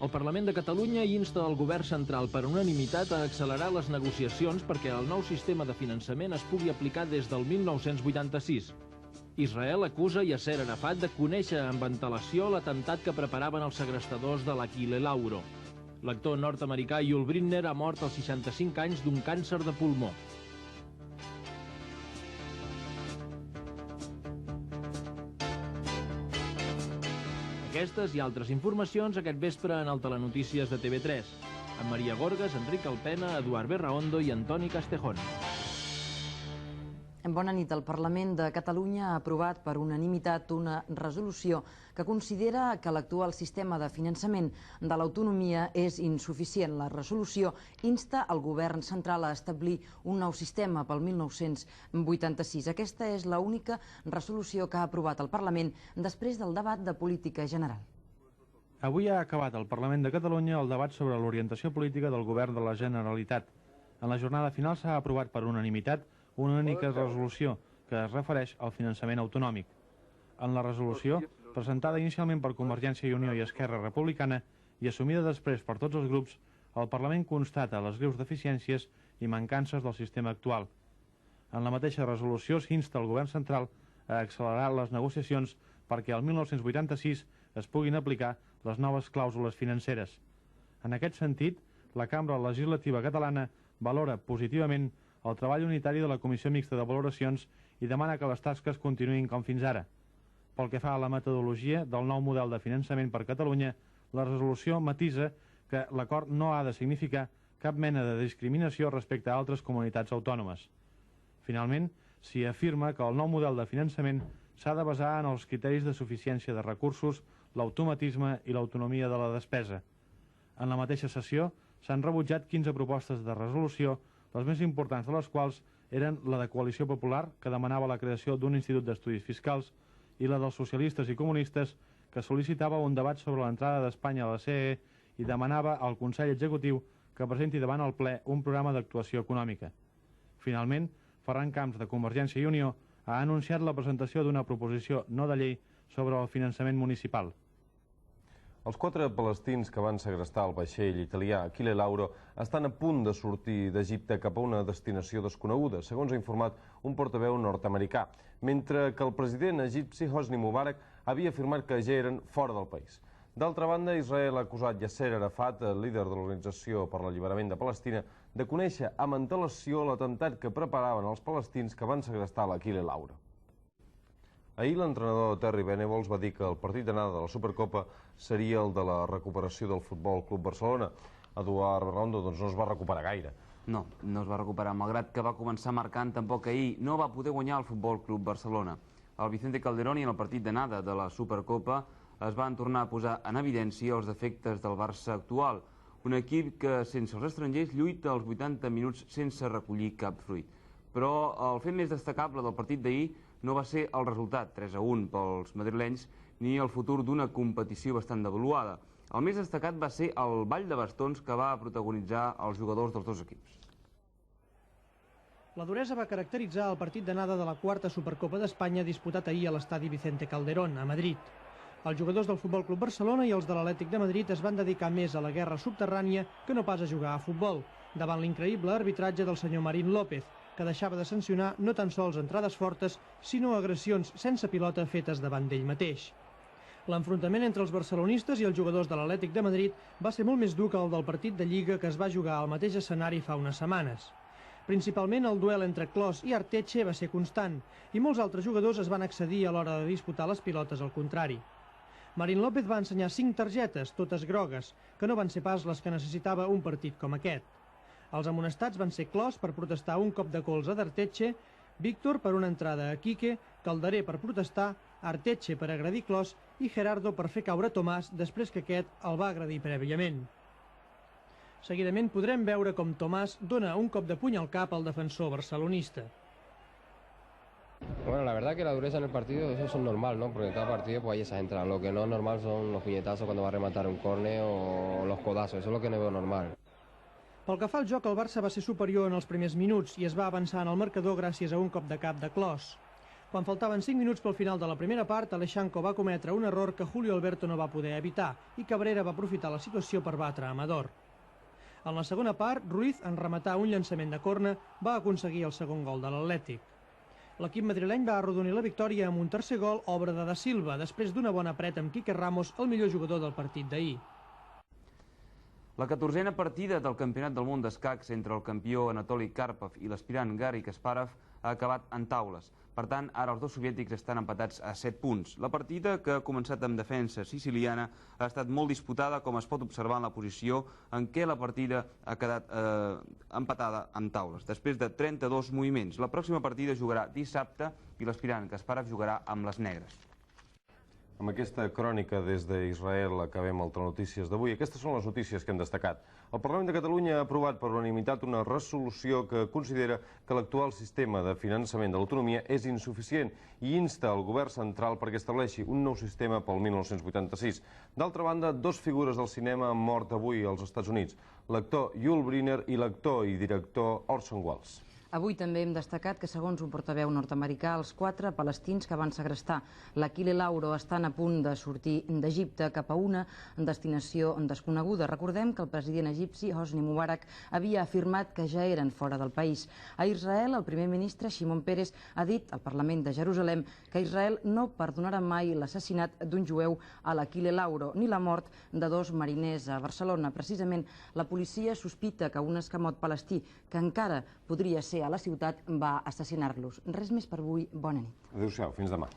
El Parlament de Catalunya insta el govern central per unanimitat a accelerar les negociacions perquè el nou sistema de finançament es pugui aplicar des del 1986. Israel acusa Yasser Arafat de conèixer amb antelació l'atemptat que preparaven els segrestadors de l'Achille Lauro. L'actor nord-americà Yul Brynner ha mort als 65 anys d'un càncer de pulmó. Aquestes i altres informacions aquest vespre en el Telenotícies de TV3. Amb Maria Gorgas, Enric Alpena, Eduard Berraondo i Antoni Castejón. Bona nit. El Parlament de Catalunya ha aprovat per unanimitat una resolució que considera que l'actual sistema de finançament de l'autonomia és insuficient. La resolució insta el govern central a establir un nou sistema pel 1986. Aquesta és l'única resolució que ha aprovat el Parlament després del debat de política general. Avui ha acabat al Parlament de Catalunya el debat sobre l'orientació política del govern de la Generalitat. En la jornada final s'ha aprovat per unanimitat una única resolució que es refereix al finançament autonòmic. En la resolució, presentada inicialment per Convergència i Unió i Esquerra Republicana i assumida després per tots els grups, el Parlament constata les greus deficiències i mancances del sistema actual. En la mateixa resolució s'insta el govern central a accelerar les negociacions perquè el 1986 es puguin aplicar les noves clàusules financeres. En aquest sentit, la Cambra Legislativa Catalana valora positivament el treball unitari de la Comissió Mixta de Valoracions i demana que les tasques continuïn com fins ara. Pel que fa a la metodologia del nou model de finançament per Catalunya, la resolució matisa que l'acord no ha de significar cap mena de discriminació respecte a altres comunitats autònomes. Finalment, s'hi afirma que el nou model de finançament s'ha de basar en els criteris de suficiència de recursos, l'automatisme i l'autonomia de la despesa. En la mateixa sessió s'han rebutjat 15 propostes de resolució, les més importants de les quals eren la de Coalició Popular, que demanava la creació d'un institut d'estudis fiscals, i la dels socialistes i comunistes, que sol·licitava un debat sobre l'entrada d'Espanya a la CE i demanava al Consell Executiu que presenti davant el ple un programa d'actuació econòmica. Finalment, Ferran Camps, de Convergència i Unió, ha anunciat la presentació d'una proposició no de llei sobre el finançament municipal. Els 4 palestins que van segrestar el vaixell italià Achille Lauro estan a punt de sortir d'Egipte cap a una destinació desconeguda, segons ha informat un portaveu nord-americà, mentre que el president egipci Hosni Mubarak havia afirmat que ja eren fora del país. D'altra banda, Israel ha acusat Yasser Arafat, líder de l'Organització per l'Alliberament de Palestina, de conèixer amb antelació l'atemptat que preparaven els palestins que van segrestar l'Achille Lauro. Ahir l'entrenador Terry Venables va dir que el partit d'anada de la Supercopa seria el de la recuperació del Futbol Club Barcelona. Eduard Berraondo no es va recuperar gaire. No es va recuperar, malgrat que va començar marcant tampoc ahir. No va poder guanyar el Futbol Club Barcelona. El Vicente Calderón i en el partit d'anada de la Supercopa es van tornar a posar en evidència els defectes del Barça actual. Un equip que sense els estrangers lluita els 80 minuts sense recollir cap fruit. Però el fet més destacable del partit d'ahir no va ser el resultat, 3-1 pels madrilenys, ni el futur d'una competició bastant devaluada. El més destacat va ser el ball de bastons que va protagonitzar els jugadors dels dos equips. La duresa va caracteritzar el partit d'anada de la 4a Supercopa d'Espanya disputat ahir a l'estadi Vicente Calderón, a Madrid. Els jugadors del Futbol Club Barcelona i els de l'Atlètic de Madrid es van dedicar més a la guerra subterrània que no pas a jugar a futbol, davant l'increïble arbitratge del senyor Marín López, que deixava de sancionar no tan sols entrades fortes, sinó agressions sense pilota fetes davant d'ell mateix. L'enfrontament entre els barcelonistes i els jugadors de l'Atlètic de Madrid va ser molt més dur que el del partit de Lliga que es va jugar al mateix escenari fa unes setmanes. Principalment el duel entre Clos i Arteche va ser constant i molts altres jugadors es van excedir a l'hora de disputar les pilotes al contrari. Marín López va ensenyar 5 targetes, totes grogues, que no van ser pas les que necessitava un partit com aquest. Els amonestats van ser Clos per protestar un cop de colze d'Arteche, Víctor per una entrada a Quique, Calderé per protestar, Arteche per agredir Clos i Gerardo per fer caure Tomàs després que aquest el va agredir prèviament. Seguidament podrem veure com Tomàs dona un cop de puny al cap al defensor barcelonista. Bueno, la verdad que la dureza en el partido, eso es normal, ¿no? Porque en cada partido pues hay esa entrada. Lo que no es normal son los puñetazos cuando va a rematar un córner o los codazos. Eso es lo que no veo normal. Pel que fa al joc, el Barça va ser superior en els primers minuts i es va avançar en el marcador gràcies a un cop de cap de Clos. Quan faltaven 5 minuts pel final de la primera part, Alexanco va cometre un error que Julio Alberto no va poder evitar i Cabrera va aprofitar la situació per batre Amador. En la segona part, Ruiz, en rematar un llançament de corna, va aconseguir el segon gol de l'Atlètic. L'equip madrileny va arrodonir la victòria amb un tercer gol, obra de Da Silva, després d'una bona preta amb Quique Ramos, el millor jugador del partit d'ahir. La 14a partida del Campionat del Món d'Escacs entre el campió Anatoly Karpov i l'aspirant Garry Kasparov ha acabat en taules. Per tant, ara els dos soviètics estan empatats a 7 punts. La partida, que ha començat amb defensa siciliana, ha estat molt disputada, com es pot observar en la posició en què la partida ha quedat empatada en taules, després de 32 moviments. La pròxima partida jugarà dissabte i l'aspirant Kasparov jugarà amb les negres. Amb aquesta crònica des d'Israel acabem el Telenotícies d'avui. Aquestes són les notícies que hem destacat. El Parlament de Catalunya ha aprovat per unanimitat una resolució que considera que l'actual sistema de finançament de l'autonomia és insuficient i insta el govern central perquè estableixi un nou sistema pel 1986. D'altra banda, dos figures del cinema han mort avui als Estats Units, l'actor Yul Brynner i l'actor i director Orson Welles. Avui també hem destacat que, segons un portaveu nord-americà, els 4 palestins que van segrestar l'Achille Lauro estan a punt de sortir d'Egipte cap a una destinació desconeguda. Recordem que el president egipci Hosni Mubarak havia afirmat que ja eren fora del país. A Israel, el primer ministre Shimon Peres ha dit al Parlament de Jerusalem que Israel no perdonarà mai l'assassinat d'un jueu a l'Achille Lauro ni la mort de 2 mariners a Barcelona. Precisament, la policia sospita que un escamot palestí, que encara podria ser a la ciutat, va assassinar-los. Res més per avui. Bona nit. Adéu-siau, fins demà.